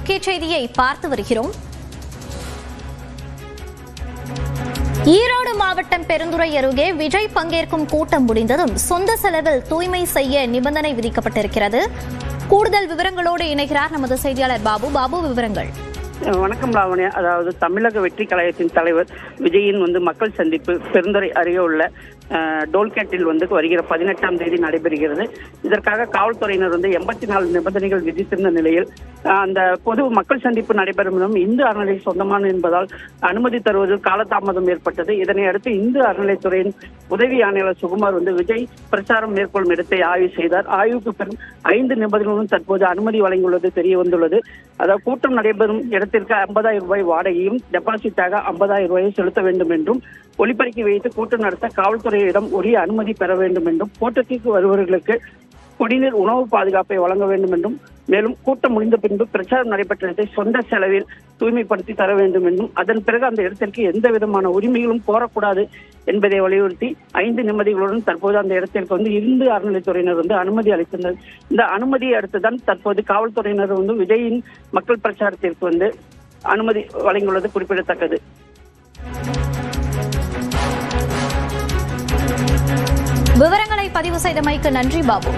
முக்கிய செய்தியை பார்த்து வருகிறோம். ஈரோடு மாவட்டம் பெருந்துறை அருகே விஜய் பங்கேற்கும் கூட்டம் முடிந்ததும் சொந்த செலவில் தூய்மை செய்ய நிபந்தனை விதிக்கப்பட்டிருக்கிறது. கூடுதல் விவரங்களோடு இணைகிறார் நமது செய்தியாளர் பாபு. பாபு, விவரங்கள். வணக்கம் லாவண்யா. அதாவது தமிழக வெற்றி கழகத்தின் தலைவர் விஜயின் மக்கள் சந்திப்பு பெருந்துறை அருகே உள்ள டோல்கேட்டில் வருகிற 18ஆம் தேதி நடைபெறுகிறது. இதற்காக காவல்துறையினர் 84 நிபந்தனைகள் விதித்திருந்த நிலையில் அந்த பொது மக்கள் சந்திப்பு நடைபெறும் இந்து அறநிலை சொந்தமான என்பதால் அனுமதி தருவதில் காலதாமதம் ஏற்பட்டது. இதனை அடுத்து இந்து அறநிலைத்துறையின் உதவி ஆணையாளர் சுகுமார் விஜய் பிரச்சாரம் மேற்கொள்ளும் இடத்தை ஆய்வு செய்தார். ஆய்வுக்கு பிறகு 5 நிபந்தனைகளும் தற்போது அனுமதி வழங்கியுள்ளது தெரிய வந்துள்ளது. அதாவது கூட்டம் நடைபெறும் இடத்திற்கு 50,000 ரூபாய் வாடகையும் டெபாசிட்டாக 50,000 ரூபாயை செலுத்த வேண்டும் என்றும், ஒலிபெருக்கி வைத்து கூட்டம் நடத்த காவல்துறையிடம் உரிய அனுமதி பெற வேண்டும் என்றும், கூட்டத்திற்கு வருபவர்களுக்கு குடிநீர் உணவு பாதுகாப்பை வழங்க வேண்டும் என்றும், மேலும் கூட்டம் முடிந்த பின்பு பிரச்சாரம் நடைபெற்ற இடத்தை சொந்த செலவில் தூய்மைப்படுத்தி தர வேண்டும் என்றும், அதன் பிறகு அந்த இடத்திற்கு எந்த விதமான உரிமைகளும் கோரக்கூடாது என்பதை வலியுறுத்தி 5 நிபந்தனைகளுடன் தற்போது அந்த இடத்திற்கு இந்து அறநிலைத்துறையினர் அனுமதி அளித்தனர். இந்த அனுமதியை அடுத்துதான் தற்போது காவல்துறையினர் விஜயின் மக்கள் பிரச்சாரத்திற்கு அனுமதி வழங்கியுள்ளது குறிப்பிடத்தக்கது. விவரங்களை பதிவு செய்தமைக்கு நன்றி பாபு.